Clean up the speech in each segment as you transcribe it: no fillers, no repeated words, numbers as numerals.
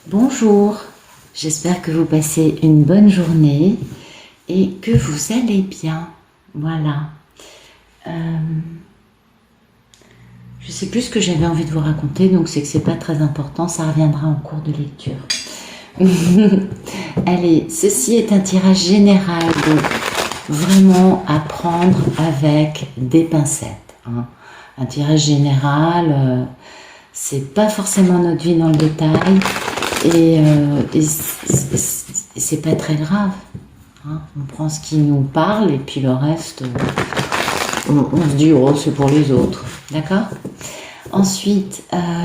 Bonjour, j'espère que vous passez une bonne journée et que vous allez bien. Voilà. Je sais plus ce que j'avais envie de vous raconter, donc c'est que c'est pas très important, ça reviendra en cours de lecture. Allez, ceci est un tirage général, donc vraiment à prendre avec des pincettes. Un tirage général, c'est pas forcément notre vie dans le détail. Et c'est pas très grave. On prend ce qui nous parle et puis le reste, on se dit, oh, c'est pour les autres. D'accord? Ensuite,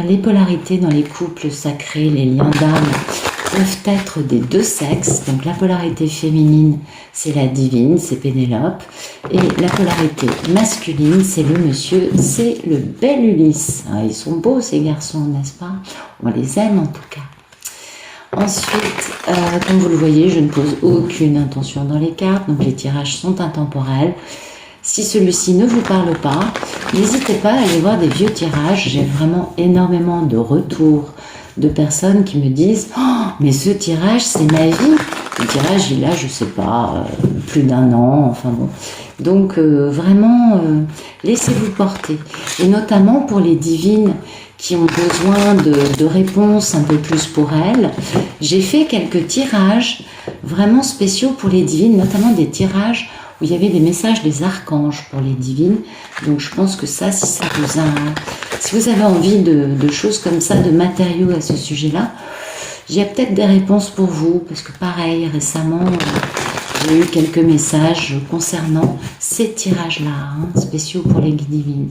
les polarités dans les couples sacrés, les liens d'âme, peuvent être des deux sexes. Donc la polarité féminine, c'est la divine, c'est Pénélope. Et la polarité masculine, c'est le monsieur, c'est le bel Ulysse. Ils sont beaux ces garçons, n'est-ce pas? On les aime en tout cas. Ensuite, comme vous le voyez, je ne pose aucune intention dans les cartes, donc les tirages sont intemporels. Si celui-ci ne vous parle pas, n'hésitez pas à aller voir des vieux tirages. J'ai vraiment énormément de retours de personnes qui me disent « Oh, mais ce tirage, c'est ma vie !» Le tirage, il a, je sais pas, plus d'1 an, enfin bon. Donc, vraiment, laissez-vous porter. Et notamment pour les divines qui ont besoin de réponses un peu plus pour elles, j'ai fait quelques tirages vraiment spéciaux pour les divines, notamment des tirages où il y avait des messages des archanges pour les divines. Donc je pense que ça, si vous avez envie de choses comme ça, de matériaux à ce sujet-là, il y a peut-être des réponses pour vous, parce que pareil, récemment, j'ai eu quelques messages concernant ces tirages-là, spéciaux pour les divines.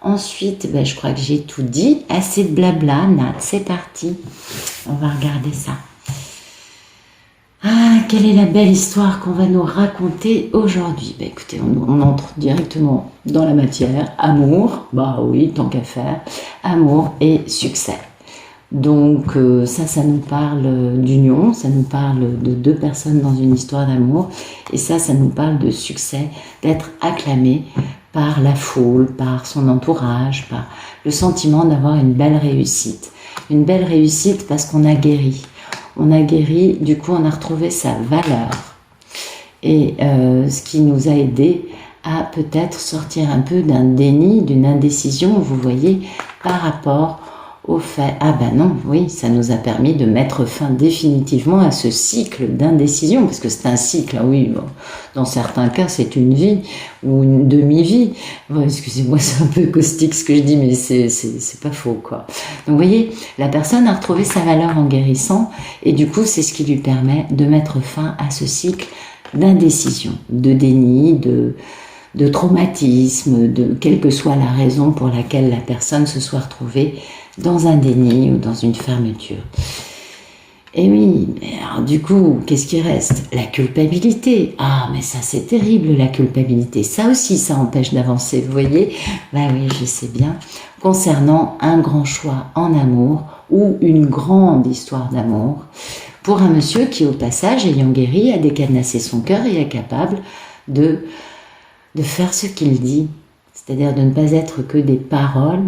Ensuite, je crois que j'ai tout dit. Assez de blabla, Nat, c'est parti. On va regarder ça. Ah, quelle est la belle histoire qu'on va nous raconter aujourd'hui? Écoutez, on entre directement dans la matière. Amour, bah oui, tant qu'à faire. Amour et succès. Donc ça nous parle d'union, ça nous parle de deux personnes dans une histoire d'amour. Et ça nous parle de succès, d'être acclamé par la foule, par son entourage, par le sentiment d'avoir une belle réussite. Une belle réussite parce qu'on a guéri. On a guéri, du coup on a retrouvé sa valeur. Et ce qui nous a aidé à peut-être sortir un peu d'un déni, d'une indécision, vous voyez, par rapport au fait, ah ben non, oui, ça nous a permis de mettre fin définitivement à ce cycle d'indécision, parce que c'est un cycle, oui, bon, dans certains cas c'est une vie ou une demi-vie. Bon, excusez-moi, c'est un peu caustique ce que je dis, mais c'est pas faux, quoi. Donc vous voyez, la personne a retrouvé sa valeur en guérissant, et du coup c'est ce qui lui permet de mettre fin à ce cycle d'indécision, de déni, de traumatisme, de quelle que soit la raison pour laquelle la personne se soit retrouvée dans un déni ou dans une fermeture. Et oui, alors du coup, qu'est-ce qui reste? La culpabilité. Ah, mais ça c'est terrible, la culpabilité. Ça aussi, ça empêche d'avancer, vous voyez? Ben oui, je sais bien. Concernant un grand choix en amour ou une grande histoire d'amour, pour un monsieur qui, au passage, ayant guéri, a décadenassé son cœur et est capable de faire ce qu'il dit. C'est-à-dire de ne pas être que des paroles,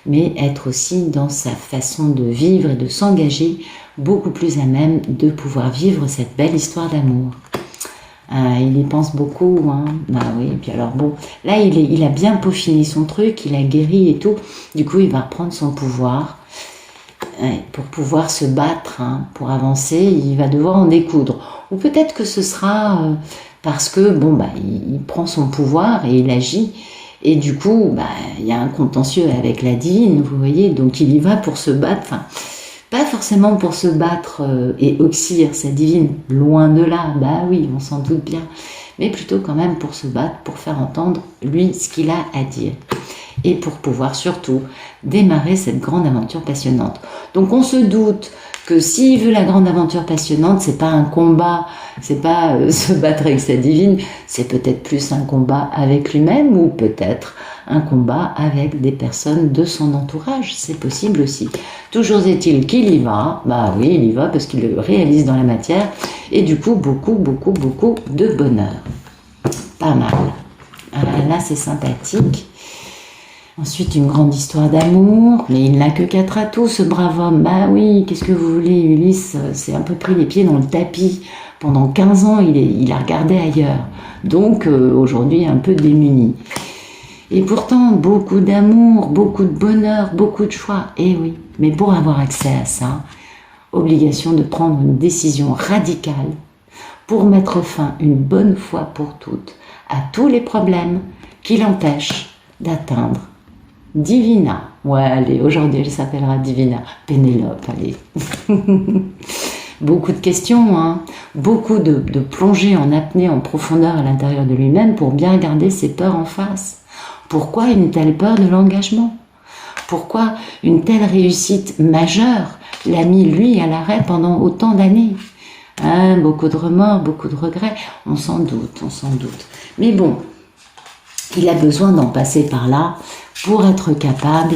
mais être aussi dans sa façon de vivre et de s'engager beaucoup plus à même de pouvoir vivre cette belle histoire d'amour. Il y pense beaucoup, bah oui, et puis alors bon, là il a bien peaufiné son truc, il a guéri et tout, du coup il va reprendre son pouvoir, pour pouvoir se battre, pour avancer, il va devoir en découdre. Ou peut-être que ce sera parce que, bon, il prend son pouvoir et il agit, et du coup, il y a un contentieux avec la divine, vous voyez, donc il y va pour se battre, pas forcément pour se battre et oxyre sa divine, loin de là, oui, on s'en doute bien, mais plutôt quand même pour se battre, pour faire entendre, lui, ce qu'il a à dire, et pour pouvoir surtout démarrer cette grande aventure passionnante. Donc on se doute que s'il veut la grande aventure passionnante, c'est pas un combat, c'est pas se battre avec sa divine, c'est peut-être plus un combat avec lui-même ou peut-être un combat avec des personnes de son entourage, c'est possible aussi. Toujours est-il qu'il y va, oui, il y va parce qu'il le réalise dans la matière et du coup, beaucoup, beaucoup, beaucoup de bonheur. Pas mal. Là, c'est sympathique. Ensuite, une grande histoire d'amour, mais il n'a que 4 atouts, ce brave homme. Bah oui, qu'est-ce que vous voulez, Ulysse s'est un peu pris les pieds dans le tapis. Pendant 15 ans, il a regardé ailleurs. Donc, aujourd'hui, un peu démuni. Et pourtant, beaucoup d'amour, beaucoup de bonheur, beaucoup de choix. Eh oui, mais pour avoir accès à ça, obligation de prendre une décision radicale pour mettre fin une bonne fois pour toutes à tous les problèmes qui l'empêchent d'atteindre Divina. Ouais, allez, aujourd'hui elle s'appellera Divina. Pénélope, allez. Beaucoup de questions, hein. Beaucoup de plongées en apnée, en profondeur à l'intérieur de lui-même pour bien garder ses peurs en face. Pourquoi une telle peur de l'engagement? Pourquoi une telle réussite majeure l'a mis lui à l'arrêt pendant autant d'années? Hein, beaucoup de remords, beaucoup de regrets, on s'en doute, on s'en doute. Mais bon, il a besoin d'en passer par là pour être capable,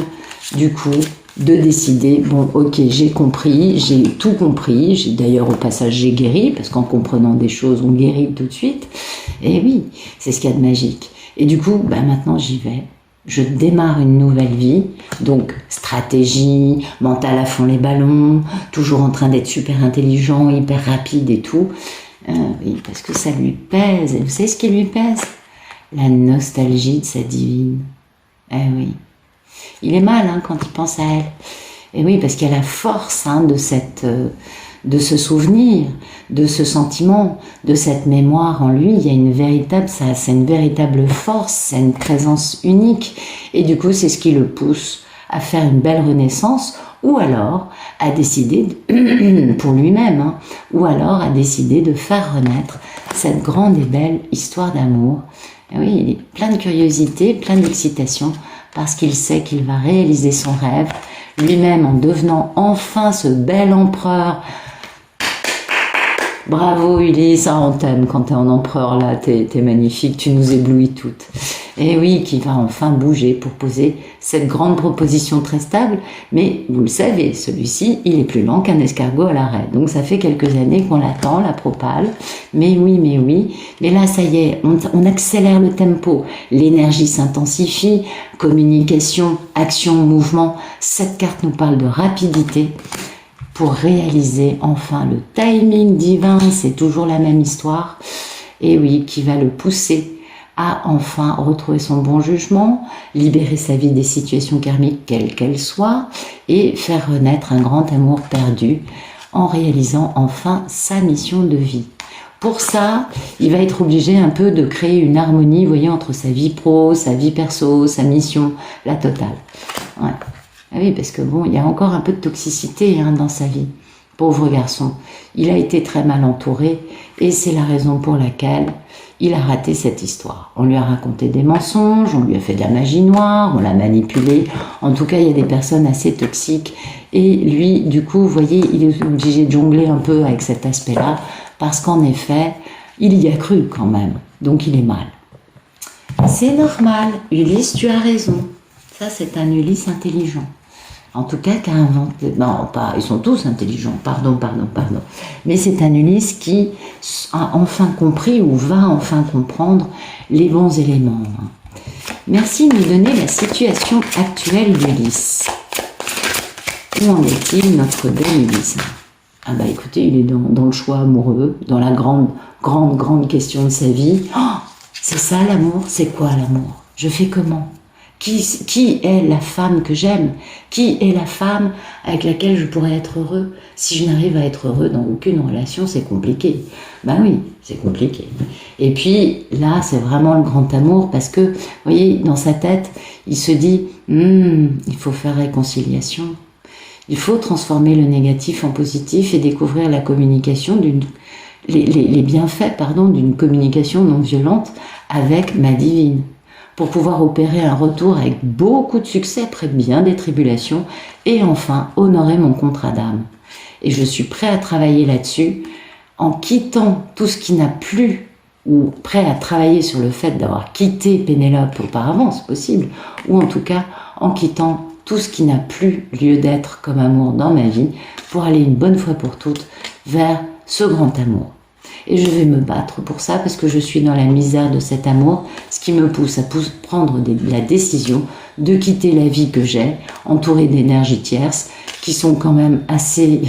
du coup, de décider, bon, ok, j'ai compris, j'ai tout compris, d'ailleurs au passage j'ai guéri, parce qu'en comprenant des choses, on guérit tout de suite. Et oui, c'est ce qu'il y a de magique. Et du coup, bah, maintenant j'y vais. Je démarre une nouvelle vie, donc stratégie, mental à fond les ballons, toujours en train d'être super intelligent, hyper rapide et tout. Oui, parce que ça lui pèse. Et vous savez ce qui lui pèse? La nostalgie de sa divine. Eh oui. Il est mal hein, quand il pense à elle. Et oui, parce qu'il y a la force hein, de ce souvenir, de ce sentiment, de cette mémoire en lui. Il y a une véritable, c'est une véritable force, c'est une présence unique. Et du coup, c'est ce qui le pousse à faire une belle renaissance, ou alors à décider, pour lui-même, hein, ou alors à décider de faire renaître cette grande et belle histoire d'amour. Et oui, il est plein de curiosité, plein d'excitation, parce qu'il sait qu'il va réaliser son rêve, lui-même en devenant enfin ce bel empereur. Bravo Ulysse, ah, on t'aime quand t'es en empereur là, t'es magnifique, tu nous éblouis toutes. Et oui, qui va enfin bouger pour poser cette grande proposition très stable, mais vous le savez, celui-ci, il est plus lent qu'un escargot à l'arrêt. Donc ça fait quelques années qu'on l'attend, la propale, mais oui, mais là ça y est, on accélère le tempo, l'énergie s'intensifie, communication, action, mouvement, cette carte nous parle de rapidité, pour réaliser enfin le timing divin, c'est toujours la même histoire, et oui, qui va le pousser à enfin retrouver son bon jugement, libérer sa vie des situations karmiques, quelles qu'elles soient, et faire renaître un grand amour perdu en réalisant enfin sa mission de vie. Pour ça, il va être obligé un peu de créer une harmonie, vous voyez, entre sa vie pro, sa vie perso, sa mission, la totale. Ouais. Ah oui, parce que bon, il y a encore un peu de toxicité hein, dans sa vie. Pauvre garçon. Il a été très mal entouré et c'est la raison pour laquelle il a raté cette histoire. On lui a raconté des mensonges, on lui a fait de la magie noire, on l'a manipulé. En tout cas, il y a des personnes assez toxiques. Et lui, du coup, vous voyez, il est obligé de jongler un peu avec cet aspect-là parce qu'en effet, il y a cru quand même. Donc, il est mal. C'est normal. Ulysse, tu as raison. Ça, c'est un Ulysse intelligent. En tout cas, qui a inventé... Non, pas, ils sont tous intelligents, pardon. Mais c'est un Ulysse qui a enfin compris ou va enfin comprendre les bons éléments. Merci de nous donner la situation actuelle d'Ulysse. Où en est-il, notre bel Ulysse? Ah bah écoutez, il est dans le choix amoureux, dans la grande question de sa vie. Oh, c'est ça l'amour? C'est quoi l'amour? Je fais comment? Qui est la femme que j'aime? Qui est la femme avec laquelle je pourrais être heureux? Si je n'arrive à être heureux dans aucune relation, c'est compliqué. Ben oui, c'est compliqué. Et puis là, c'est vraiment le grand amour parce que, vous voyez, dans sa tête, il se dit, il faut faire réconciliation. Il faut transformer le négatif en positif et découvrir la communication les bienfaits, d'une communication non violente avec ma divine, pour pouvoir opérer un retour avec beaucoup de succès après bien des tribulations et enfin honorer mon contrat d'âme. Et je suis prêt à travailler là-dessus en quittant tout ce qui n'a plus, ou prêt à travailler sur le fait d'avoir quitté Pénélope auparavant, c'est possible, ou en tout cas en quittant tout ce qui n'a plus lieu d'être comme amour dans ma vie pour aller une bonne fois pour toutes vers ce grand amour. Et je vais me battre pour ça parce que je suis dans la misère de cet amour, ce qui me pousse à prendre la décision de quitter la vie que j'ai, entourée d'énergies tierces, qui sont quand même assez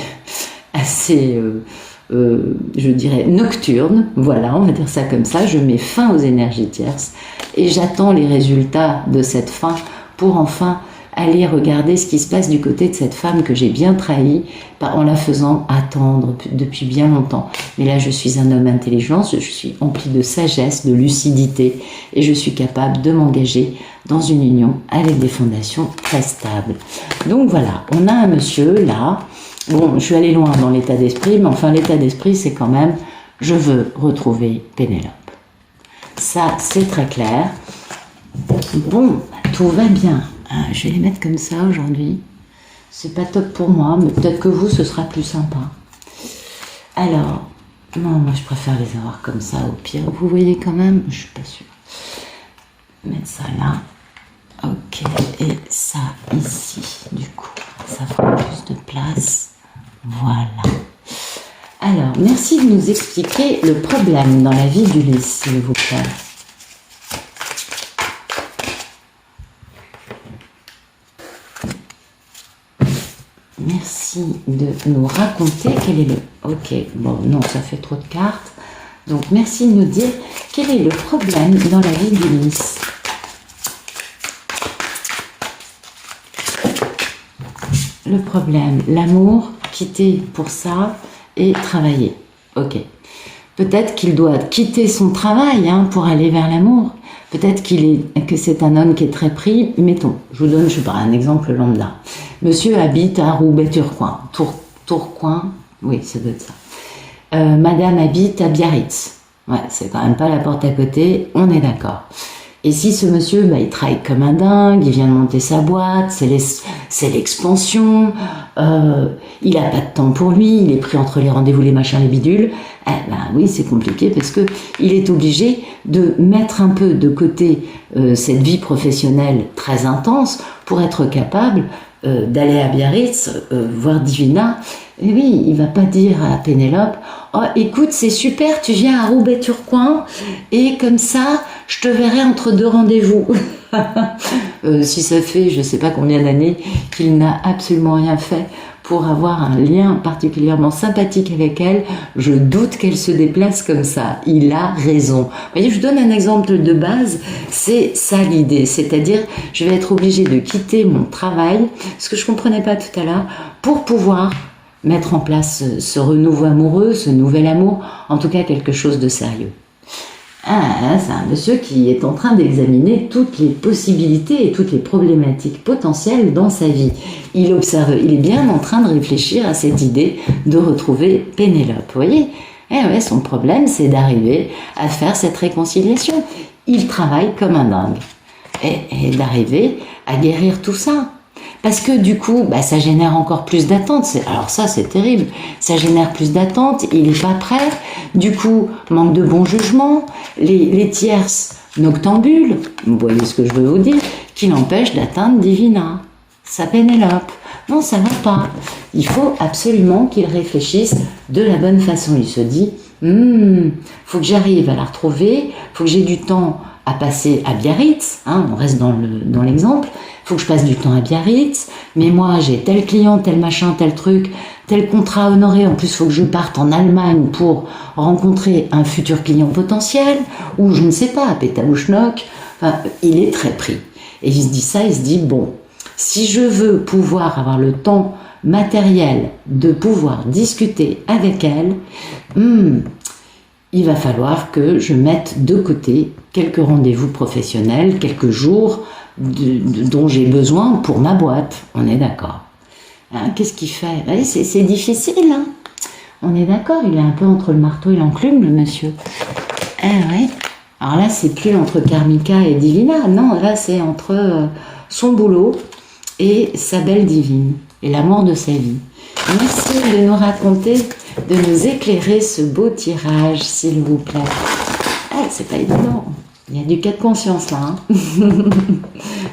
je dirais nocturnes, voilà, on va dire ça comme ça. Je mets fin aux énergies tierces et j'attends les résultats de cette fin pour enfin aller regarder ce qui se passe du côté de cette femme que j'ai bien trahie en la faisant attendre depuis bien longtemps. Mais là, je suis un homme intelligent, je suis empli de sagesse, de lucidité et je suis capable de m'engager dans une union avec des fondations très stables. Donc voilà, on a un monsieur là. Bon, je suis allée loin dans l'état d'esprit, mais enfin l'état d'esprit c'est quand même je veux retrouver Pénélope. Ça, c'est très clair. Bon, tout va bien. Je vais les mettre comme ça aujourd'hui. C'est pas top pour moi, mais peut-être que vous, ce sera plus sympa. Alors, non, moi je préfère les avoir comme ça au pire. Vous voyez quand même, je suis pas sûre. Mettre ça là. Ok, et ça ici, du coup. Ça fera plus de place. Voilà. Alors, merci de nous expliquer le problème dans la vie d'Ulysse, s'il vous plaît. Merci de nous raconter quel est le... Ok, bon, non, ça fait trop de cartes. Donc, merci de nous dire quel est le problème dans la vie d'Ulysse. Le problème, l'amour, quitter pour ça et travailler. Ok. Peut-être qu'il doit quitter son travail pour aller vers l'amour. Peut-être que c'est un homme qui est très pris. Mettons, je vous donne, je sais pas, un exemple lambda. Monsieur habite à Roubaix-Tourcoing. Tourcoing, oui, ça doit être ça. Madame habite à Biarritz. Ouais, c'est quand même pas la porte à côté, on est d'accord. Et si ce monsieur, il travaille comme un dingue, il vient de monter sa boîte, c'est l'expansion, il a pas de temps pour lui, il est pris entre les rendez-vous, les machins, les bidules, oui, c'est compliqué parce que il est obligé de mettre un peu de côté cette vie professionnelle très intense pour être capable d'aller à Biarritz, voir Divina. Et oui, il va pas dire à Pénélope, oh écoute, c'est super, tu viens à Roubaix-Tourcoing et comme ça, je te verrai entre deux rendez-vous. Si ça fait je sais pas combien d'années qu'il n'a absolument rien fait pour avoir un lien particulièrement sympathique avec elle, je doute qu'elle se déplace comme ça. Il a raison. Vous voyez, je vous donne un exemple de base, c'est ça l'idée, c'est-à-dire je vais être obligée de quitter mon travail, ce que je comprenais pas tout à l'heure, pour pouvoir mettre en place ce renouveau amoureux, ce nouvel amour, en tout cas quelque chose de sérieux. C'est un monsieur qui est en train d'examiner toutes les possibilités et toutes les problématiques potentielles dans sa vie. Il observe, il est bien en train de réfléchir à cette idée de retrouver Pénélope. Vous voyez ? Son problème, c'est d'arriver à faire cette réconciliation. Il travaille comme un dingue. Et d'arriver à guérir tout ça. Parce que du coup, ça génère encore plus d'attentes. Alors ça, c'est terrible. Ça génère plus d'attentes, il n'est pas prêt. Du coup, manque de bon jugement. Les tierces noctambules, vous voyez ce que je veux vous dire, qui l'empêchent d'atteindre Divina, sa Pénélope. Non, ça ne va pas. Il faut absolument qu'il réfléchisse de la bonne façon. Il se dit, faut que j'arrive à la retrouver, faut que j'ai du temps à passer à Biarritz, on reste dans l'exemple, il faut que je passe du temps à Biarritz, mais moi j'ai tel client, tel machin, tel truc, tel contrat à honorer, en plus il faut que je parte en Allemagne pour rencontrer un futur client potentiel, ou je ne sais pas, à Pétaouchnok, il est très pris. Et il se dit ça, il se dit, bon, si je veux pouvoir avoir le temps matériel de pouvoir discuter avec elle, il va falloir que je mette de côté quelques rendez-vous professionnels, quelques jours dont j'ai besoin pour ma boîte. On est d'accord. Qu'est-ce qu'il fait ? C'est difficile. On est d'accord, il est un peu entre le marteau et l'enclume, le monsieur. Ouais. Alors là, c'est plus entre Karmika et Divina. Non, là, c'est entre son boulot et sa belle divine et l'amour de sa vie. Merci de nous raconter, de nous éclairer ce beau tirage, s'il vous plaît. C'est pas évident. Il y a du cas de conscience là.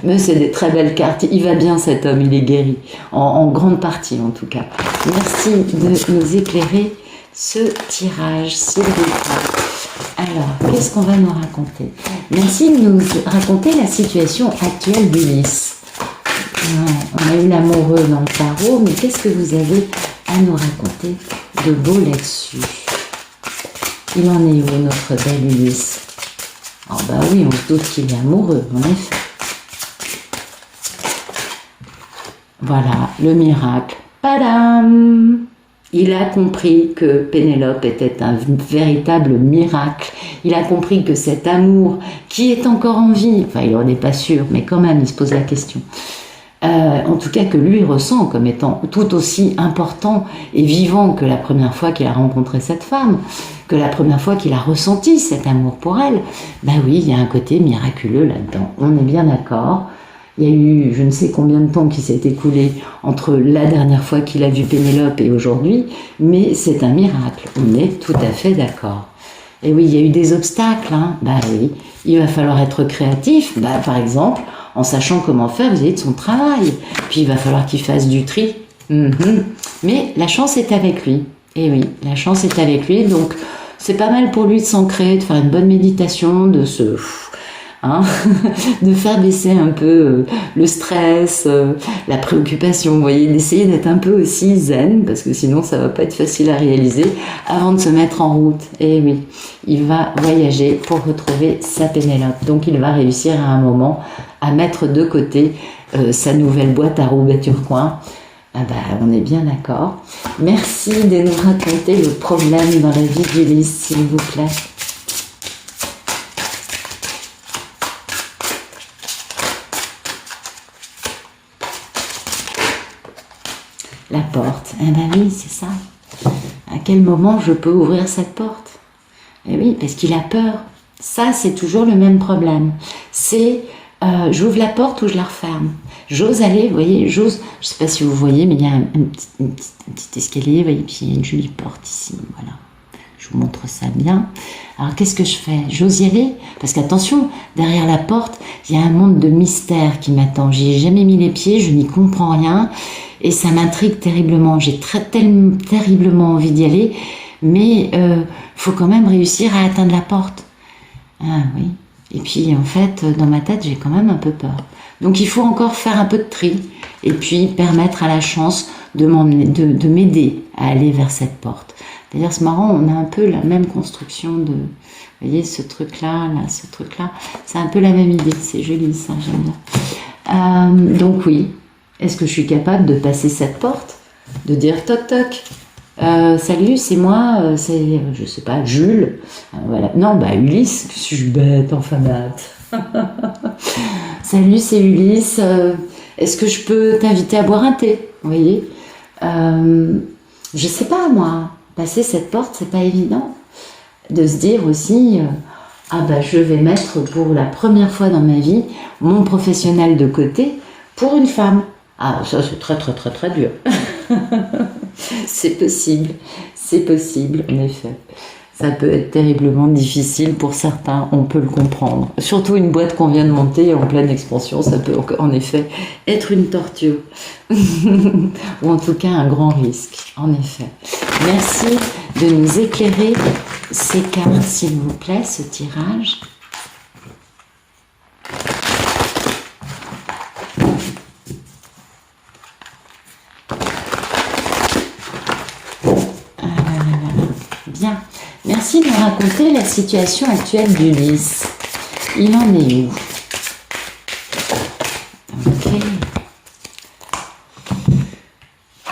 Mais c'est des très belles cartes. Il va bien cet homme, il est guéri. En grande partie en tout cas. Merci de nous éclairer ce tirage, s'il vous plaît. Alors, qu'est-ce qu'on va nous raconter? Merci de nous raconter la situation actuelle d'Ulysse. Ouais, on a eu l'amoureux dans le tarot, mais qu'est-ce que vous avez à nous raconter de beau là-dessus? Il en est où, notre bel Ulysse? Oh bah oui, on se doute qu'il est amoureux, en effet. Voilà, le miracle. Padam! Il a compris que Pénélope était un véritable miracle. Il a compris que cet amour qui est encore en vie, enfin il n'en est pas sûr, mais quand même il se pose la question, en tout cas que lui ressent comme étant tout aussi important et vivant que la première fois qu'il a rencontré cette femme, que la première fois qu'il a ressenti cet amour pour elle, ben oui, il y a un côté miraculeux là-dedans, on est bien d'accord. Il y a eu je ne sais combien de temps qui s'est écoulé entre la dernière fois qu'il a vu Pénélope et aujourd'hui, mais c'est un miracle, on est tout à fait d'accord. Et oui, il y a eu des obstacles, hein. Bah oui, il va falloir être créatif, bah, par exemple, en sachant comment faire vis-à-vis de son travail. Puis il va falloir qu'il fasse du tri. Mais la chance est avec lui. Et oui, la chance est avec lui, donc c'est pas mal pour lui de s'ancrer, de faire une bonne méditation, de se... Hein, de faire baisser un peu le stress, la préoccupation, vous voyez, d'essayer d'être un peu aussi zen, parce que sinon ça va pas être facile à réaliser, avant de se mettre en route. Et oui, il va voyager pour retrouver sa Pénélope, donc il va réussir à un moment à mettre de côté sa nouvelle boîte à roues turcoing. Ah bah, on est bien d'accord. Merci de nous raconter le problème dans la vie d'Ulysse, s'il vous plaît. La porte. Eh ben oui, c'est ça. À quel moment je peux ouvrir cette porte? Eh oui, parce qu'il a peur. Ça, c'est toujours le même problème. C'est j'ouvre la porte ou je la referme. J'ose aller, vous voyez, j'ose. Je ne sais pas si vous voyez, mais il y a un petit escalier, vous voyez, puis il y a une jolie porte ici. Voilà. Je vous montre ça bien. Alors, qu'est-ce que je fais? J'ose y aller? Parce qu'attention, derrière la porte, il y a un monde de mystère qui m'attend. J'y ai jamais mis les pieds, je n'y comprends rien. Et ça m'intrigue terriblement. J'ai terriblement envie d'y aller, mais faut quand même réussir à atteindre la porte. Ah oui. Et puis en fait, dans ma tête, j'ai quand même un peu peur. Donc il faut encore faire un peu de tri et puis permettre à la chance de m'aider à aller vers cette porte. D'ailleurs, c'est marrant, on a un peu la même construction de... Vous voyez, ce truc-là, là, ce truc-là, c'est un peu la même idée. C'est joli, ça, j'aime bien. Donc oui. Est-ce que je suis capable de passer cette porte? De dire toc toc, salut, c'est moi, c'est, je sais pas, Jules. Voilà. Non, bah Ulysse, je suis bête, enfin bête. Salut, c'est Ulysse. Est-ce que je peux t'inviter à boire un thé? Vous voyez, je sais pas moi, passer cette porte, c'est pas évident. De se dire aussi, ah bah je vais mettre pour la première fois dans ma vie mon professionnel de côté pour une femme. Ah, ça c'est très dur. C'est possible, en effet. Ça peut être terriblement difficile pour certains, on peut le comprendre. Surtout une boîte qu'on vient de monter en pleine expansion, ça peut en effet être une torture. Ou en tout cas un grand risque, en effet. Merci de nous éclairer ces cartes, s'il vous plaît, ce tirage. Bien. Merci de nous raconter la situation actuelle d'Ulysse. Il en est où? Ok.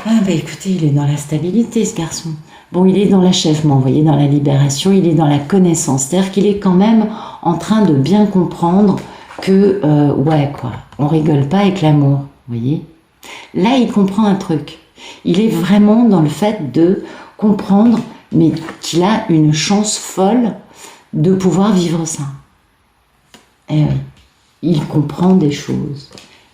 Ah bah écoutez, il est dans la stabilité, ce garçon. Bon, il est dans l'achèvement, vous voyez, dans la libération, il est dans la connaissance. C'est-à-dire qu'il est quand même en train de bien comprendre que, ouais quoi, on rigole pas avec l'amour, vous voyez. Là, il comprend un truc. Il est vraiment dans le fait de comprendre, mais qu'il a une chance folle de pouvoir vivre ça. Eh oui, il comprend des choses.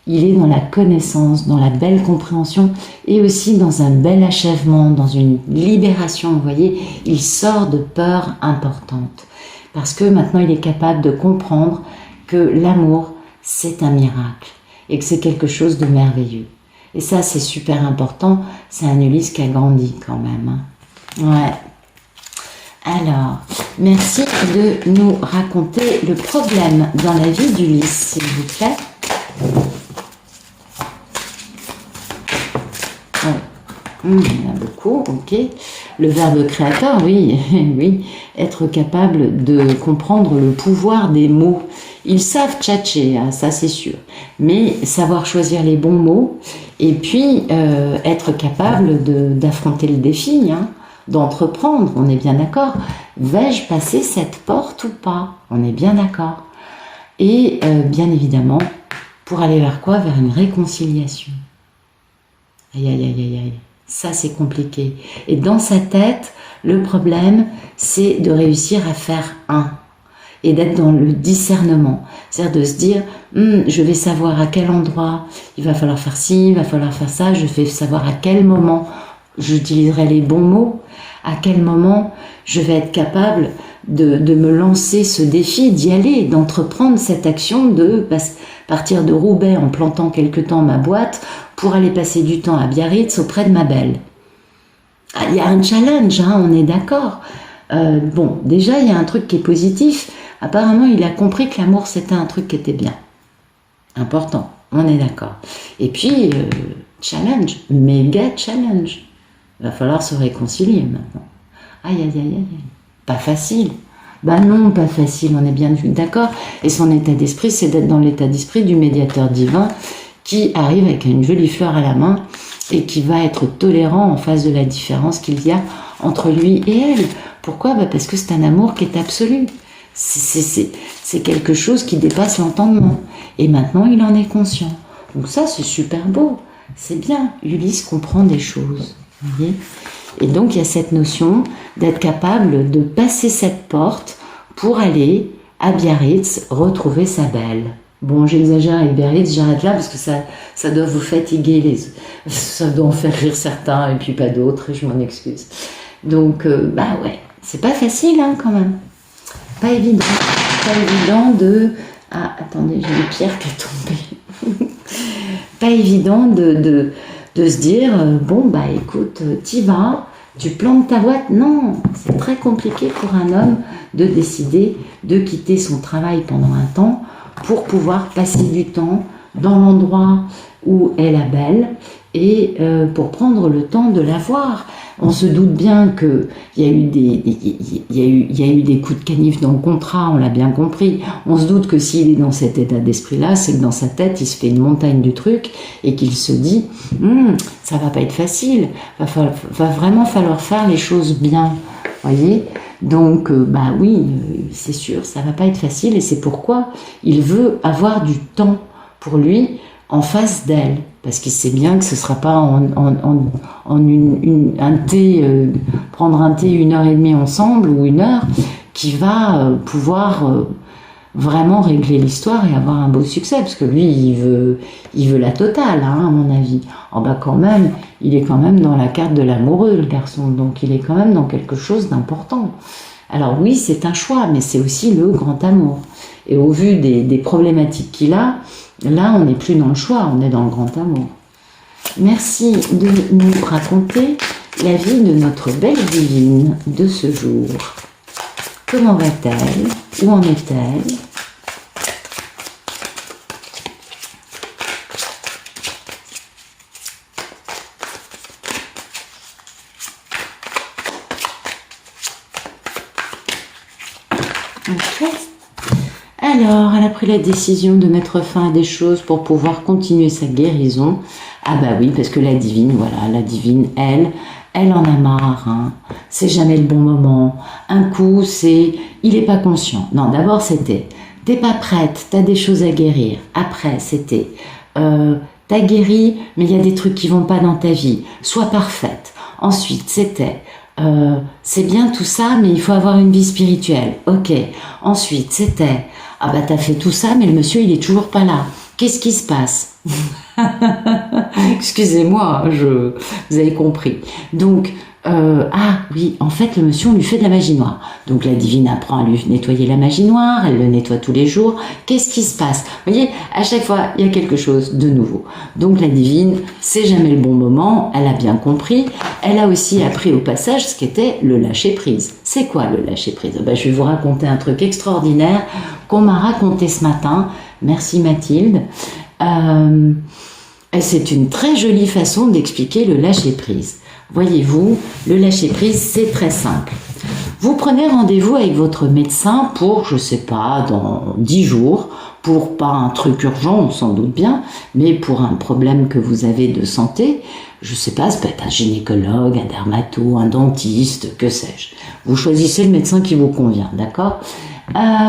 Il est dans la connaissance, dans la belle compréhension et aussi dans un bel achèvement, dans une libération. Vous voyez, il sort de peurs importantes. Parce que maintenant, il est capable de comprendre que l'amour, c'est un miracle et que c'est quelque chose de merveilleux. Et ça, c'est super important. C'est un Ulysse qui a grandi quand même. Hein. Ouais. Alors, merci de nous raconter le problème dans la vie d'Ulysse, s'il vous plaît. Il y en a beaucoup, ok. Le verbe créateur, oui, oui. Être capable de comprendre le pouvoir des mots. Ils savent tchatcher, hein, ça c'est sûr. Mais savoir choisir les bons mots et puis être capable d'affronter le défi, hein, d'entreprendre, on est bien d'accord. Vais-je passer cette porte ou pas? On est bien d'accord. Et bien évidemment, pour aller vers quoi? Vers une réconciliation. Aïe, aïe, aïe, aïe, aïe. Ça, c'est compliqué. Et dans sa tête, le problème, c'est de réussir à faire un. Et d'être dans le discernement. C'est-à-dire de se dire, je vais savoir à quel endroit il va falloir faire ci, il va falloir faire ça, je vais savoir à quel moment j'utiliserai les bons mots, à quel moment je vais être capable de me lancer ce défi, d'y aller, d'entreprendre cette action de partir de Roubaix en plantant quelque temps ma boîte pour aller passer du temps à Biarritz auprès de ma belle. Ah, il y a un challenge, hein, on est d'accord. Bon, déjà, il y a un truc qui est positif. Apparemment, il a compris que l'amour, c'était un truc qui était bien. Important, on est d'accord. Et puis, challenge, méga challenge. Il va falloir se réconcilier maintenant. Aïe, aïe, aïe, aïe. Pas facile. Bah non, pas facile, on est bien d'accord. Et son état d'esprit, c'est d'être dans l'état d'esprit du médiateur divin qui arrive avec une jolie fleur à la main et qui va être tolérant en face de la différence qu'il y a entre lui et elle. Pourquoi? Bah parce que c'est un amour qui est absolu. C'est quelque chose qui dépasse l'entendement. Et maintenant, il en est conscient. Donc ça, c'est super beau. C'est bien. Ulysse comprend des choses. Vous voyez? Et donc, il y a cette notion d'être capable de passer cette porte pour aller à Biarritz retrouver sa belle. Bon, j'exagère avec Biarritz, j'arrête là parce que ça doit vous fatiguer, ça doit en faire rire certains et puis pas d'autres, et je m'en excuse. Donc, bah ouais, c'est pas facile hein, quand même. Pas évident de... Ah, attendez, j'ai une pierre qui est tombée. Pas évident de se dire, bon, bah écoute, t'y vas, tu plantes ta boîte. Non, c'est très compliqué pour un homme de décider de quitter son travail pendant un temps pour pouvoir passer du temps dans l'endroit où est la belle et pour prendre le temps de la voir. On se doute bien qu'il y a eu des coups de canif dans le contrat, on l'a bien compris. On se doute que s'il est dans cet état d'esprit-là, c'est que dans sa tête, il se fait une montagne du truc et qu'il se dit ça va pas être facile, va vraiment falloir faire les choses bien. Voyez? Donc, bah oui, c'est sûr, ça va pas être facile et c'est pourquoi il veut avoir du temps pour lui en face d'elle. Parce qu'il sait bien que ce ne sera pas un thé, prendre un thé 1h30 ensemble ou 1 heure qui va pouvoir vraiment régler l'histoire et avoir un beau succès. Parce que lui, il veut la totale, hein, à mon avis. Oh bah quand même, il est quand même dans la carte de l'amoureux, le garçon. Donc il est quand même dans quelque chose d'important. Alors oui, c'est un choix, mais c'est aussi le grand amour. Et au vu des problématiques qu'il a, là, on n'est plus dans le choix, on est dans le grand amour. Merci de nous raconter la vie de notre belle divine de ce jour. Comment va-t-elle? Où en est-elle? Ok. Alors, elle a pris la décision de mettre fin à des choses pour pouvoir continuer sa guérison. Ah bah oui, parce que la divine, voilà, la divine, elle en a marre. Hein. C'est jamais le bon moment. Un coup, il est pas conscient. Non, d'abord c'était, t'es pas prête, t'as des choses à guérir. Après, c'était, t'as guéri, mais il y a des trucs qui vont pas dans ta vie. Sois parfaite. Ensuite, c'était, c'est bien tout ça, mais il faut avoir une vie spirituelle. Ok. Ensuite, c'était, ah bah t'as fait tout ça, mais le monsieur il est toujours pas là. Qu'est-ce qui se passe? Excusez-moi, vous avez compris. Donc Ah oui, en fait, le monsieur, on lui fait de la magie noire. Donc la divine apprend à lui nettoyer la magie noire, elle le nettoie tous les jours. Qu'est-ce qui se passe? Vous voyez, à chaque fois, il y a quelque chose de nouveau. Donc la divine, c'est jamais le bon moment, elle a bien compris. Elle a aussi appris au passage ce qu'était le lâcher-prise. C'est quoi le lâcher-prise? Je vais vous raconter un truc extraordinaire qu'on m'a raconté ce matin. Merci Mathilde. C'est une très jolie façon d'expliquer le lâcher-prise. Voyez-vous, le lâcher-prise, c'est très simple. Vous prenez rendez-vous avec votre médecin pour, je sais pas, dans 10 jours, pour pas un truc urgent, on s'en doute bien, mais pour un problème que vous avez de santé, je sais pas, ça peut être un gynécologue, un dermato, un dentiste, que sais-je. Vous choisissez le médecin qui vous convient, d'accord ?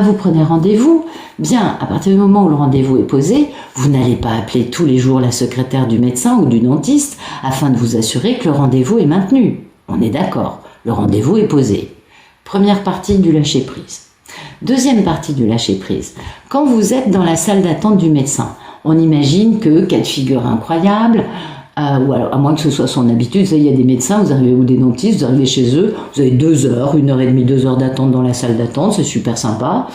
Vous prenez rendez-vous. Bien, à partir du moment où le rendez-vous est posé, vous n'allez pas appeler tous les jours la secrétaire du médecin ou du dentiste afin de vous assurer que le rendez-vous est maintenu. On est d'accord, le rendez-vous est posé. Première partie du lâcher-prise. Deuxième partie du lâcher-prise. Quand vous êtes dans la salle d'attente du médecin, on imagine que, cas de figure incroyable, ou alors, à moins que ce soit son habitude, vous savez, il y a des médecins, vous arrivez, ou des dentistes, vous arrivez chez eux, vous avez 2 heures, 1h30, 2 heures d'attente dans la salle d'attente, c'est super sympa.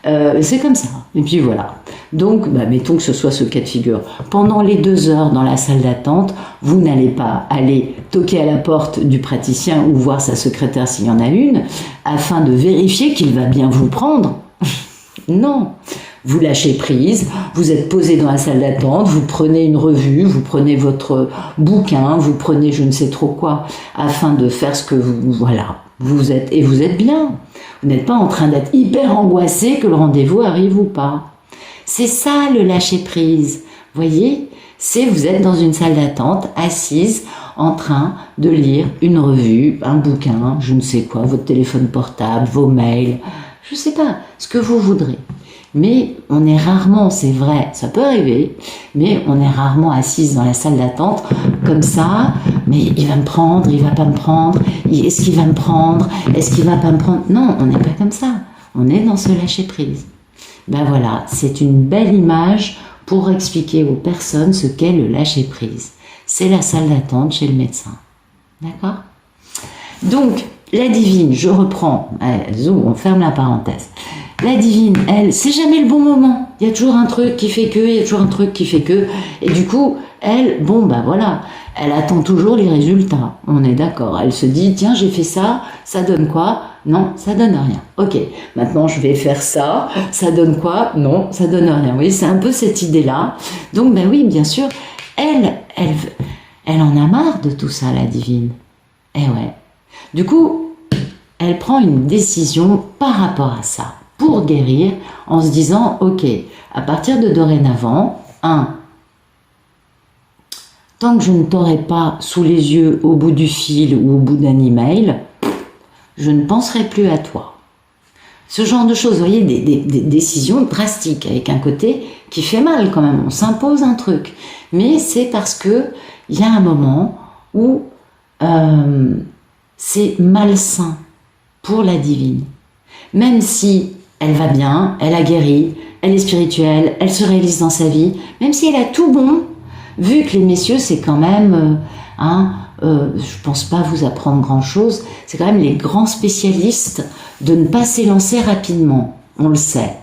C'est comme ça. Et puis voilà. Donc, mettons que ce soit ce cas de figure. Pendant les 2 heures dans la salle d'attente, vous n'allez pas aller toquer à la porte du praticien ou voir sa secrétaire s'il y en a une, afin de vérifier qu'il va bien vous prendre. Non. Vous lâchez prise, vous êtes posé dans la salle d'attente, vous prenez une revue, vous prenez votre bouquin, vous prenez je ne sais trop quoi, afin de faire ce que vous êtes bien. Vous n'êtes pas en train d'être hyper angoissé que le rendez-vous arrive ou pas. C'est ça le lâcher prise. Voyez, vous êtes dans une salle d'attente, assise, en train de lire une revue, un bouquin, je ne sais quoi, votre téléphone portable, vos mails, je ne sais pas, ce que vous voudrez. Mais on est rarement, c'est vrai, ça peut arriver, mais on est rarement assise dans la salle d'attente comme ça, mais il va me prendre, il va pas me prendre, est-ce qu'il va me prendre, est-ce qu'il va pas me prendre? Non, on n'est pas comme ça, on est dans ce lâcher-prise. Voilà, c'est une belle image pour expliquer aux personnes ce qu'est le lâcher-prise. C'est la salle d'attente chez le médecin. D'accord? Donc, la divine, je reprends, on ferme la parenthèse. La divine, elle, c'est jamais le bon moment. Il y a toujours un truc qui fait que, il y a toujours un truc qui fait que. Et du coup, elle, voilà, elle attend toujours les résultats. On est d'accord. Elle se dit, tiens, j'ai fait ça, ça donne quoi? Non, ça donne rien. Ok, maintenant je vais faire ça, ça donne quoi? Non, ça donne rien. Vous voyez, c'est un peu cette idée-là. Donc, oui, bien sûr, elle en a marre de tout ça, la divine. Eh ouais. Du coup, elle prend une décision par rapport à ça, pour guérir, en se disant, ok, à partir de dorénavant, tant que je ne t'aurai pas sous les yeux au bout du fil ou au bout d'un email, je ne penserai plus à toi. Ce genre de choses, vous voyez, des décisions drastiques, avec un côté qui fait mal quand même, on s'impose un truc. Mais c'est parce que il y a un moment où c'est malsain pour la divine. Même si elle va bien, elle a guéri, elle est spirituelle, elle se réalise dans sa vie, même si elle a tout bon, vu que les messieurs, c'est quand même, je pense pas vous apprendre grand-chose, c'est quand même les grands spécialistes de ne pas s'élancer rapidement, on le sait.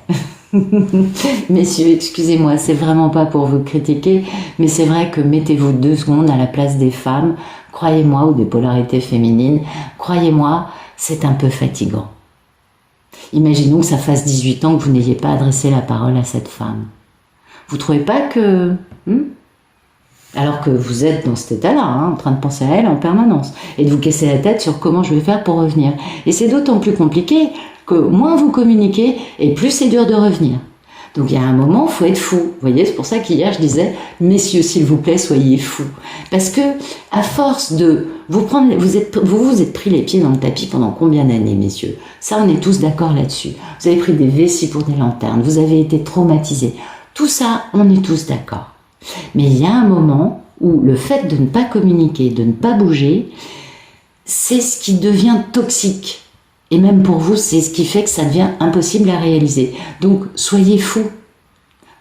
Messieurs, excusez-moi, c'est vraiment pas pour vous critiquer, mais c'est vrai que mettez-vous 2 secondes à la place des femmes, croyez-moi, ou des polarités féminines, croyez-moi, c'est un peu fatigant. Imaginons que ça fasse 18 ans que vous n'ayez pas adressé la parole à cette femme. Vous trouvez pas que... alors que vous êtes dans cet état-là, en train de penser à elle en permanence, et de vous casser la tête sur comment je vais faire pour revenir. Et c'est d'autant plus compliqué que moins vous communiquez, et plus c'est dur de revenir. Donc il y a un moment, il faut être fou. Vous voyez, c'est pour ça qu'hier je disais, messieurs, s'il vous plaît, soyez fous. Parce que, à force de vous prendre, vous êtes pris les pieds dans le tapis pendant combien d'années, messieurs? Ça, on est tous d'accord là-dessus. Vous avez pris des vessies pour des lanternes, vous avez été traumatisés. Tout ça, on est tous d'accord. Mais il y a un moment où le fait de ne pas communiquer, de ne pas bouger, c'est ce qui devient toxique. Et même pour vous, c'est ce qui fait que ça devient impossible à réaliser. Donc, soyez fous.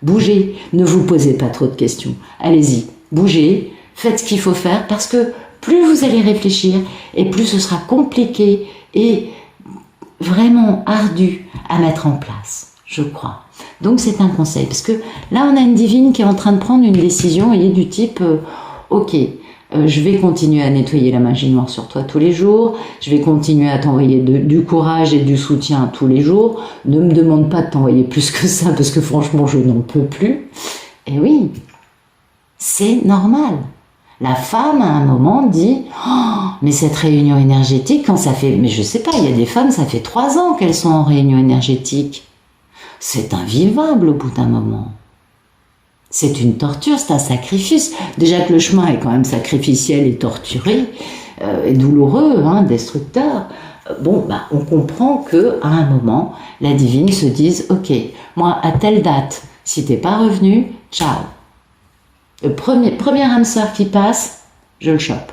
Bougez. Ne vous posez pas trop de questions. Allez-y, bougez. Faites ce qu'il faut faire parce que plus vous allez réfléchir et plus ce sera compliqué et vraiment ardu à mettre en place, je crois. Donc c'est un conseil, parce que là on a une divine qui est en train de prendre une décision, vous voyez, du type ok, je vais continuer à nettoyer la magie noire sur toi tous les jours, je vais continuer à t'envoyer du courage et du soutien tous les jours, ne me demande pas de t'envoyer plus que ça, parce que franchement je n'en peux plus. Et oui, c'est normal. La femme, à un moment, dit « Oh, mais cette réunion énergétique, quand ça fait... » Mais je sais pas, il y a des femmes, ça fait 3 ans qu'elles sont en réunion énergétique. C'est invivable au bout d'un moment. C'est une torture, c'est un sacrifice. Déjà que le chemin est quand même sacrificiel et torturé, et douloureux, hein, destructeur. Bon, on comprend que à un moment, la divine se dise « Ok, moi, à telle date, si t'es pas revenu, ciao. » Le premier âme sœur qui passe, je le chope.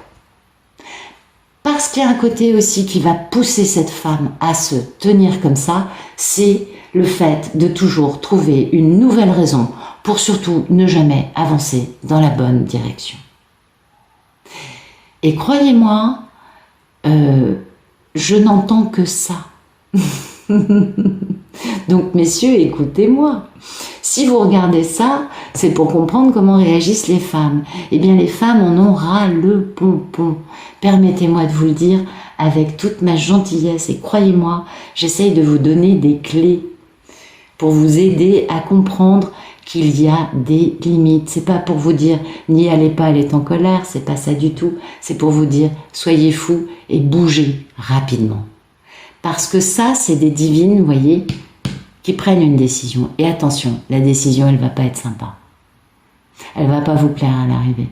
Parce qu'il y a un côté aussi qui va pousser cette femme à se tenir comme ça, c'est le fait de toujours trouver une nouvelle raison pour surtout ne jamais avancer dans la bonne direction. Et croyez-moi, je n'entends que ça. Donc messieurs, écoutez-moi. Si vous regardez ça, c'est pour comprendre comment réagissent les femmes. Eh bien, les femmes en ont ras le pompon. Permettez-moi de vous le dire avec toute ma gentillesse. Et croyez-moi, j'essaye de vous donner des clés pour vous aider à comprendre qu'il y a des limites. C'est pas pour vous dire n'y allez pas, elle est en colère. C'est pas ça du tout. C'est pour vous dire soyez fous et bougez rapidement. Parce que ça, c'est des divines, vous voyez, qui prennent une décision. Et attention, la décision, elle va pas être sympa. Elle va pas vous plaire à l'arrivée.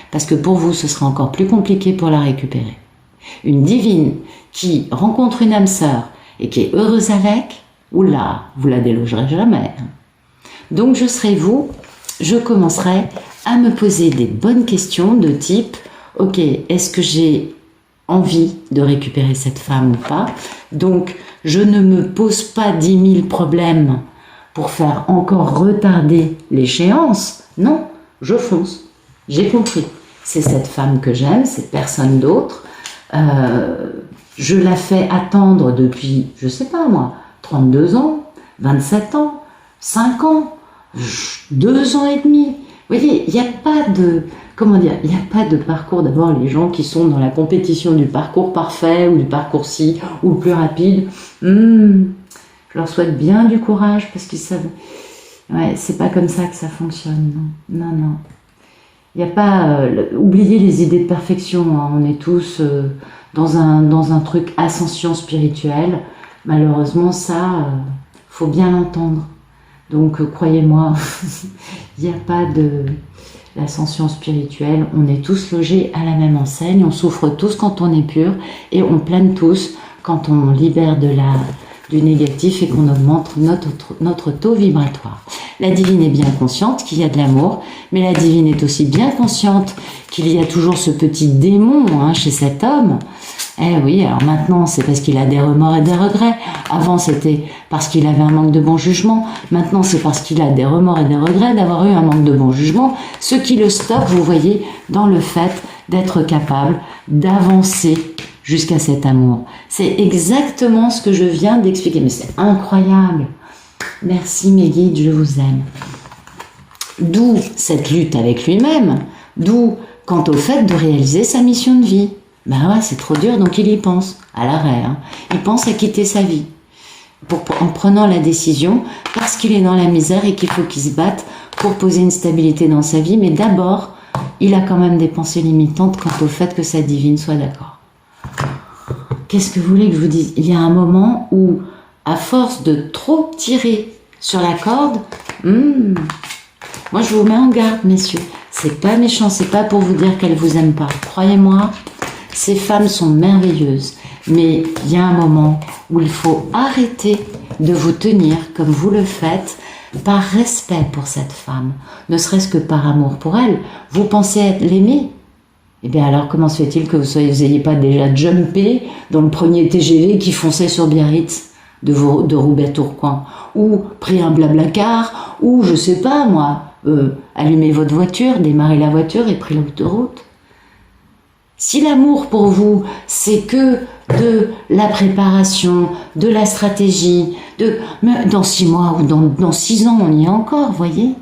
Parce que pour vous, ce sera encore plus compliqué pour la récupérer. Une divine qui rencontre une âme sœur et qui est heureuse avec, oula, vous la délogerez jamais. Donc je serai vous, je commencerai à me poser des bonnes questions de type, ok, est-ce que j'ai envie de récupérer cette femme ou pas? Donc, je ne me pose pas 10 000 problèmes pour faire encore retarder l'échéance. Non, je fonce. J'ai compris. C'est cette femme que j'aime, c'est personne d'autre. Je la fais attendre depuis, je sais pas moi, 32 ans, 27 ans, 5 ans, 2 ans et demi. Vous voyez, il n'y a pas de... Comment dire, il n'y a pas de parcours. D'abord, les gens qui sont dans la compétition du parcours parfait ou du parcours si ou le plus rapide, je leur souhaite bien du courage parce qu'ils savent. Ouais, c'est pas comme ça que ça fonctionne. Non, non, non. Il n'y a pas. Oubliez les idées de perfection. Hein. On est tous dans un truc ascension spirituelle. Malheureusement, ça, faut bien l'entendre. Donc, croyez-moi, il n'y a pas de. L'ascension spirituelle, on est tous logés à la même enseigne, on souffre tous quand on est pur et on plane tous quand on libère du négatif et qu'on augmente notre taux vibratoire. La divine est bien consciente qu'il y a de l'amour, mais la divine est aussi bien consciente qu'il y a toujours ce petit démon chez cet homme. Eh oui, alors maintenant c'est parce qu'il a des remords et des regrets. Avant c'était parce qu'il avait un manque de bon jugement. Maintenant c'est parce qu'il a des remords et des regrets d'avoir eu un manque de bon jugement. Ce qui le stoppe, vous voyez, dans le fait d'être capable d'avancer jusqu'à cet amour. C'est exactement ce que je viens d'expliquer. Mais c'est incroyable. Merci mes guides, je vous aime. D'où cette lutte avec lui-même. D'où quant au fait de réaliser sa mission de vie. Ben ouais, c'est trop dur, donc il y pense, à l'arrêt. Il pense à quitter sa vie, en prenant la décision, parce qu'il est dans la misère et qu'il faut qu'il se batte pour poser une stabilité dans sa vie. Mais d'abord, il a quand même des pensées limitantes quant au fait que sa divine soit d'accord. Qu'est-ce que vous voulez que je vous dise? Il y a un moment où, à force de trop tirer sur la corde, moi je vous mets en garde, messieurs. C'est pas méchant, c'est pas pour vous dire qu'elle vous aime pas. Croyez-moi, ces femmes sont merveilleuses, mais il y a un moment où il faut arrêter de vous tenir comme vous le faites par respect pour cette femme, ne serait-ce que par amour pour elle. Vous pensez l'aimer? Eh bien alors comment se fait-il que vous n'ayez pas déjà jumpé dans le premier TGV qui fonçait sur Biarritz de Roubaix-Tourcoing, ou pris un blablacar, ou je sais pas moi, allumé votre voiture, démarré la voiture et pris l'autoroute? Si l'amour pour vous, c'est que de la préparation, de la stratégie, mais dans 6 mois ou dans 6 ans, on y est encore, voyez.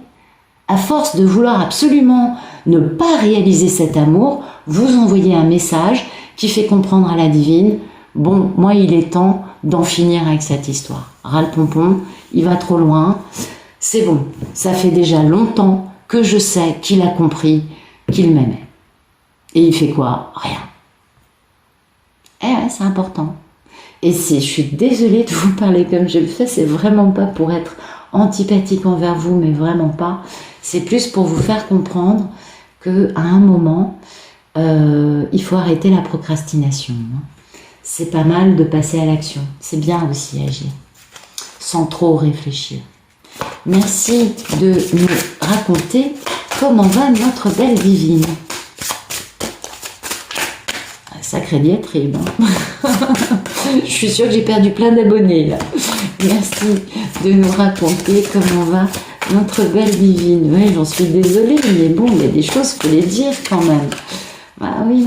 À force de vouloir absolument ne pas réaliser cet amour, vous envoyez un message qui fait comprendre à la divine, bon, moi il est temps d'en finir avec cette histoire. Ras-le-pompon, il va trop loin, c'est bon, ça fait déjà longtemps que je sais qu'il a compris qu'il m'aimait. Et il fait quoi? Rien. Eh ouais, c'est important. Et je suis désolée de vous parler comme je le fais, c'est vraiment pas pour être antipathique envers vous, mais vraiment pas. C'est plus pour vous faire comprendre qu'à un moment, il faut arrêter la procrastination. C'est pas mal de passer à l'action. C'est bien aussi agir, sans trop réfléchir. Merci de nous raconter comment va notre belle divine. Sacrée diatribe. Je suis sûre que j'ai perdu plein d'abonnés là. Merci de nous raconter comment va notre belle divine. Oui, j'en suis désolée, mais bon, il y a des choses, il faut les dire quand même. Ah oui,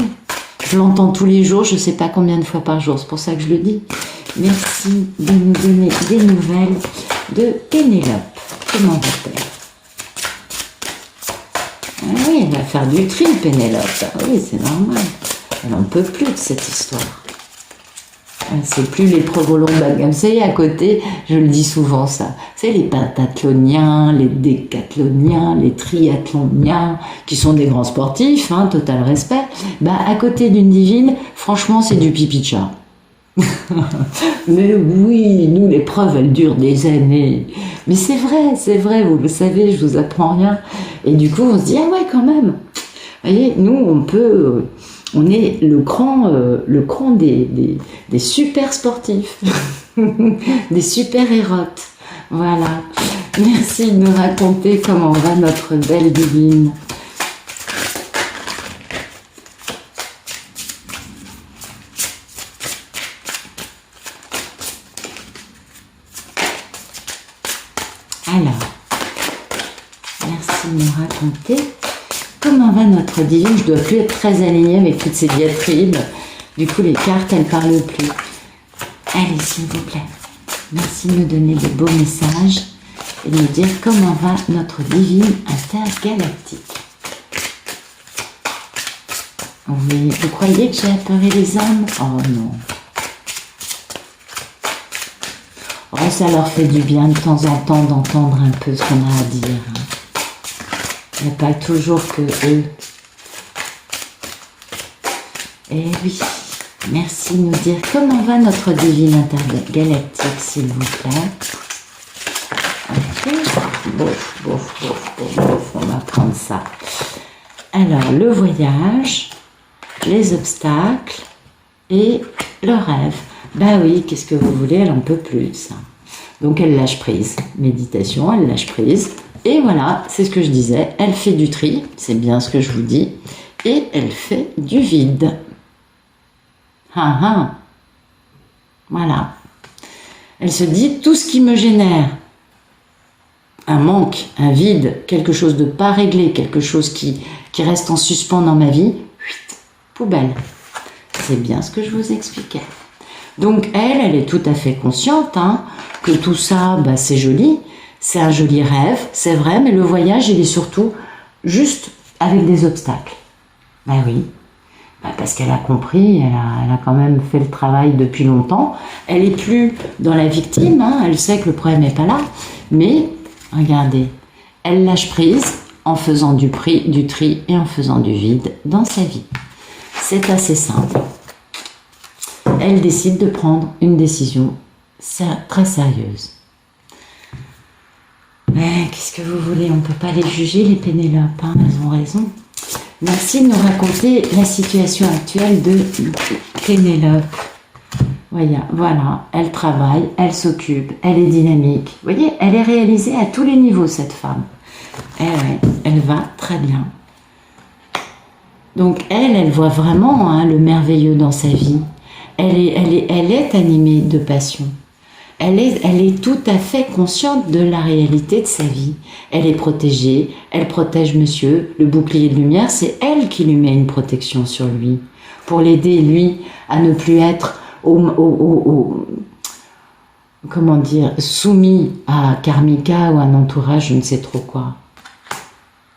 je l'entends tous les jours, je ne sais pas combien de fois par jour, c'est pour ça que je le dis. Merci de nous donner des nouvelles de Pénélope. Comment va-t-elle? Ah oui, elle va faire du tri, Pénélope. Ah oui, c'est normal. Elle n'en peut plus de cette histoire. C'est plus les provolombags. Vous savez, à côté, je le dis souvent ça, c'est les pentathloniens, les décathloniens, les triathloniens, qui sont des grands sportifs, hein, total respect. Bah, à côté d'une divine, franchement, c'est du pipi de chat. Mais oui, nous, l'épreuve, elle dure des années. Mais c'est vrai, vous le savez, je vous apprends rien. Et du coup, on se dit, ah ouais, quand même. Vous voyez, nous, on est le cran des super sportifs, des super hérotes. Voilà. Merci de nous raconter comment va notre belle divine. Alors, merci de nous raconter comment va notre divine. Je dois plus être très alignée avec toutes ces diatribes. Du coup, les cartes, elles parlent plus. Allez, s'il vous plaît. Merci de me donner de beaux messages et de me dire comment va notre divine intergalactique. Oui, vous croyez que j'ai apeuré les âmes? Oh non. Oh, ça leur fait du bien de temps en temps d'entendre un peu ce qu'on a à dire. Il n'y a pas toujours que eux. Eh oui, merci de nous dire comment va notre divine intergalactique, s'il vous plaît. Ok, bof, on va prendre ça. Alors, le voyage, les obstacles et le rêve. Bah oui, qu'est-ce que vous voulez, elle en peut plus, ça. Donc, elle lâche prise. Méditation, elle lâche prise. Et voilà, c'est ce que je disais, elle fait du tri, c'est bien ce que je vous dis, et elle fait du vide. Voilà. Elle se dit, tout ce qui me génère un manque, un vide, quelque chose de pas réglé, quelque chose qui reste en suspens dans ma vie, poubelle. C'est bien ce que je vous expliquais. Donc elle est tout à fait consciente que tout ça, bah, c'est joli, c'est un joli rêve, c'est vrai, mais le voyage, il est surtout juste avec des obstacles. Ben oui, parce qu'elle a compris, elle a quand même fait le travail depuis longtemps. Elle n'est plus dans la victime, elle sait que le problème n'est pas là, mais regardez, elle lâche prise en faisant du tri et en faisant du vide dans sa vie. C'est assez simple. Elle décide de prendre une décision très sérieuse. Mais qu'est-ce que vous voulez, on ne peut pas les juger, les Pénélopes, elles ont raison. Merci de nous raconter la situation actuelle de Pénélope. Voilà, elle travaille, elle s'occupe, elle est dynamique. Vous voyez, elle est réalisée à tous les niveaux, cette femme. Elle va très bien. Donc elle voit vraiment le merveilleux dans sa vie. Elle est animée de passion. Elle est tout à fait consciente de la réalité de sa vie. Elle est protégée, elle protège monsieur. Le bouclier de lumière, c'est elle qui lui met une protection sur lui. pour l'aider, lui, à ne plus être comment dire, soumis à Karmika ou à un entourage, je ne sais trop quoi.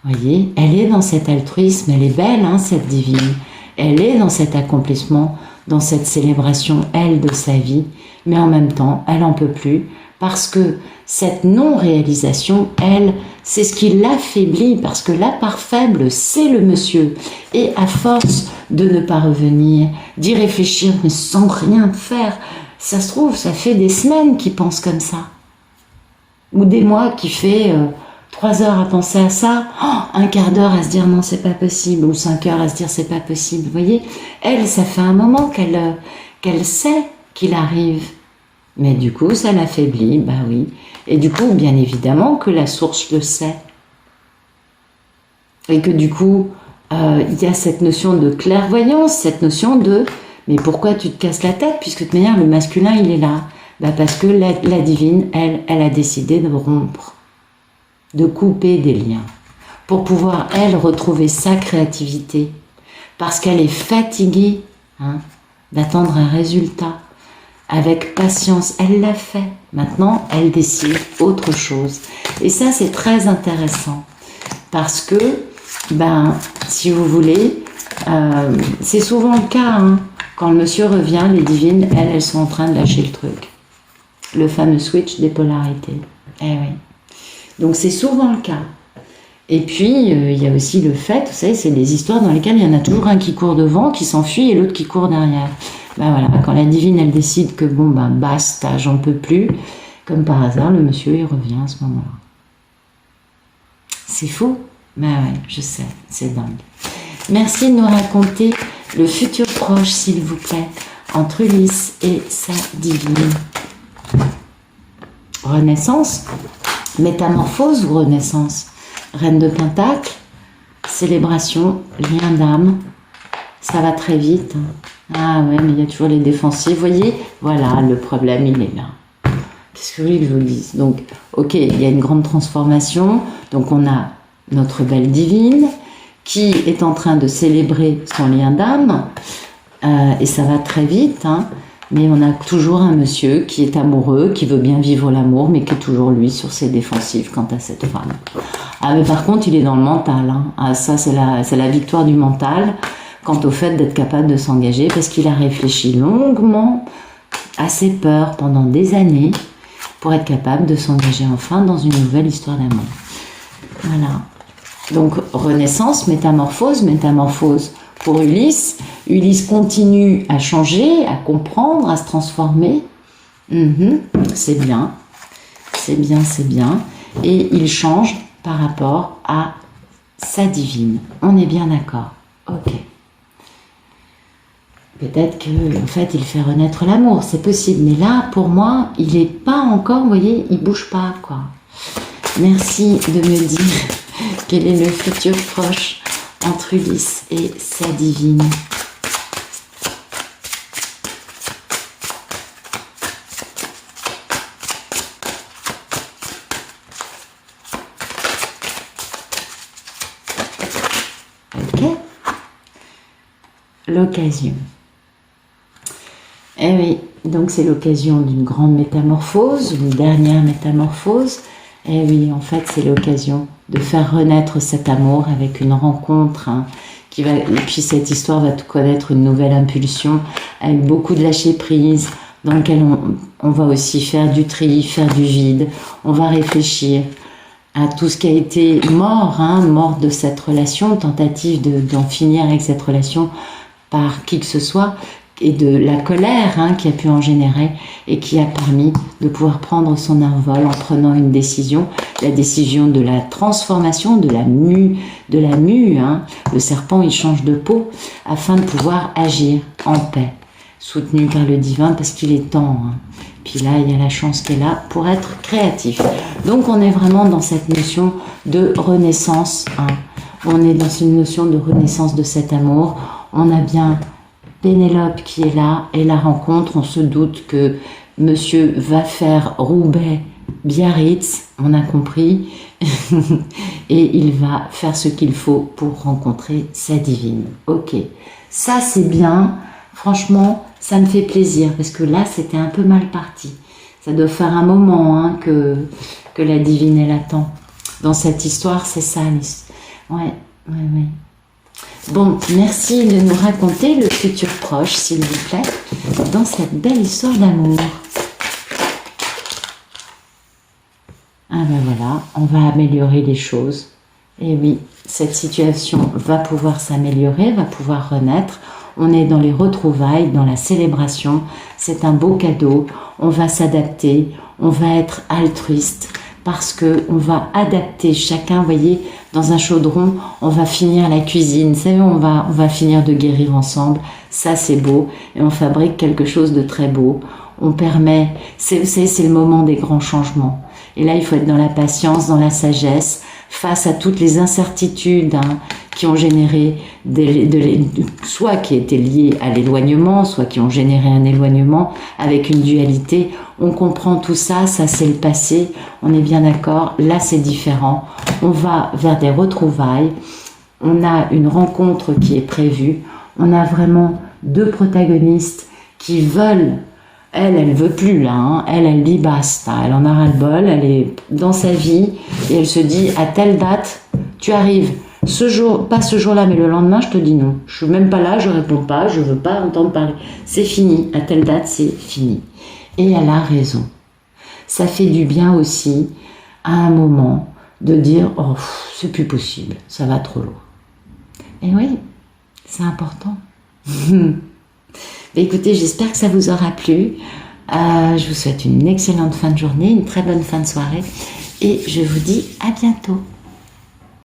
Voyez, elle est dans cet altruisme, elle est belle, hein, cette divine. Elle est dans cet accomplissement, dans cette célébration, elle, de sa vie, mais en même temps, elle n'en peut plus, parce que cette non-réalisation, elle, c'est ce qui l'affaiblit, parce que la part faible, c'est le monsieur. Et à force de ne pas revenir, d'y réfléchir, mais sans rien faire, ça se trouve, ça fait des semaines qu'il pense comme ça. Ou des mois qu'il fait 3 heures à penser à ça, un quart d'heure à se dire non, c'est pas possible, ou 5 heures à se dire c'est pas possible. Vous voyez, elle, ça fait un moment qu'elle sait qu'il arrive. Mais du coup, ça l'affaiblit, bah oui. Et du coup, bien évidemment que la source le sait. Et que du coup, il y a cette notion de clairvoyance, cette notion de mais pourquoi tu te casses la tête puisque de toute manière le masculin il est là, bah parce que la divine elle a décidé de rompre, de couper des liens pour pouvoir elle retrouver sa créativité parce qu'elle est fatiguée d'attendre un résultat. Avec patience, elle l'a fait. Maintenant, elle décide autre chose. Et ça, c'est très intéressant parce que, si vous voulez, c'est souvent le cas. Quand le monsieur revient, les divines, elles sont en train de lâcher le truc. Le fameux switch des polarités. Eh oui. Donc c'est souvent le cas. Et puis, il y a aussi le fait, vous savez, c'est des histoires dans lesquelles il y en a toujours un qui court devant, qui s'enfuit, et l'autre qui court derrière. Voilà, quand la divine, elle décide que basta, j'en peux plus, comme par hasard, le monsieur, il revient à ce moment-là. C'est fou. Ouais, je sais, c'est dingue. Merci de nous raconter le futur proche, s'il vous plaît, entre Ulysse et sa divine. Renaissance, métamorphose ou renaissance? Reine de Pentacle, célébration, lien d'âme, ça va très vite. Ah ouais, mais il y a toujours les défensifs, vous voyez? Voilà, le problème, il est là. Qu'est-ce que vous voulez que je vous dise? Donc, ok, il y a une grande transformation, donc on a notre belle divine, qui est en train de célébrer son lien d'âme, et ça va très vite, mais on a toujours un monsieur qui est amoureux, qui veut bien vivre l'amour, mais qui est toujours lui sur ses défensives quant à cette femme. Ah mais par contre, il est dans le mental, Ah, ça c'est la victoire du mental, quant au fait d'être capable de s'engager, parce qu'il a réfléchi longuement à ses peurs pendant des années, pour être capable de s'engager enfin dans une nouvelle histoire d'amour. Voilà. Donc, renaissance, métamorphose pour Ulysse. Ulysse continue à changer, à comprendre, à se transformer. C'est bien. Et il change par rapport à sa divine. On est bien d'accord. Ok. Peut-être qu'en fait, il fait renaître l'amour, c'est possible. Mais là, pour moi, il n'est pas encore, vous voyez, il ne bouge pas, quoi. Merci de me dire quel est le futur proche entre Ulysse et sa divine. Ok. L'occasion. Eh oui, donc c'est l'occasion d'une grande métamorphose, une dernière métamorphose. Eh oui, en fait, c'est l'occasion de faire renaître cet amour avec une rencontre et puis cette histoire va connaître une nouvelle impulsion avec beaucoup de lâcher prise dans lequel on va aussi faire du tri, faire du vide. On va réfléchir à tout ce qui a été mort de cette relation, tentative d'en finir avec cette relation par qui que ce soit, et de la colère qui a pu en générer et qui a permis de pouvoir prendre son envol en prenant une décision, la décision de la transformation, de la mue. Le serpent, il change de peau afin de pouvoir agir en paix, soutenu par le divin parce qu'il est temps. Puis là, il y a la chance qui est là pour être créatif. Donc, on est vraiment dans cette notion de renaissance. On est dans une notion de renaissance de cet amour. On a bien Pénélope qui est là et la rencontre, on se doute que monsieur va faire Roubaix Biarritz, on a compris, et il va faire ce qu'il faut pour rencontrer sa divine. Ok, ça c'est bien, franchement, ça me fait plaisir, parce que là, c'était un peu mal parti. Ça doit faire un moment hein, que la divine, elle attend. Dans cette histoire, c'est ça, Alice. Ouais. Bon, merci de nous raconter le futur proche, s'il vous plaît, dans cette belle histoire d'amour. Ah ben voilà, on va améliorer les choses. Et oui, cette situation va pouvoir s'améliorer, va pouvoir renaître. On est dans les retrouvailles, dans la célébration. C'est un beau cadeau. On va s'adapter, on va être altruiste parce que on va adapter chacun. Vous voyez, dans un chaudron, on va finir la cuisine. Vous savez, on va finir de guérir ensemble. Ça, c'est beau. Et on fabrique quelque chose de très beau. On permet, vous savez, c'est le moment des grands changements. Et là, il faut être dans la patience, dans la sagesse, face à toutes les incertitudes hein, qui ont généré, soit qui étaient liées à l'éloignement, soit qui ont généré un éloignement avec une dualité. On comprend tout ça, ça c'est le passé, on est bien d'accord, là c'est différent. On va vers des retrouvailles, on a une rencontre qui est prévue, on a vraiment deux protagonistes qui veulent. Elle veut plus là, hein. Elle dit basta, elle en a ras-le-bol, elle est dans sa vie et elle se dit à telle date, tu arrives, ce jour, pas ce jour-là mais le lendemain, je te dis non. Je suis même pas là, je réponds pas, je veux pas entendre parler. C'est fini, à telle date, c'est fini. Et elle a raison. Ça fait du bien aussi à un moment de dire oh, c'est plus possible, ça va trop loin. Et oui, c'est important. Écoutez, j'espère que ça vous aura plu. Je vous souhaite une excellente fin de journée, une très bonne fin de soirée et je vous dis à bientôt.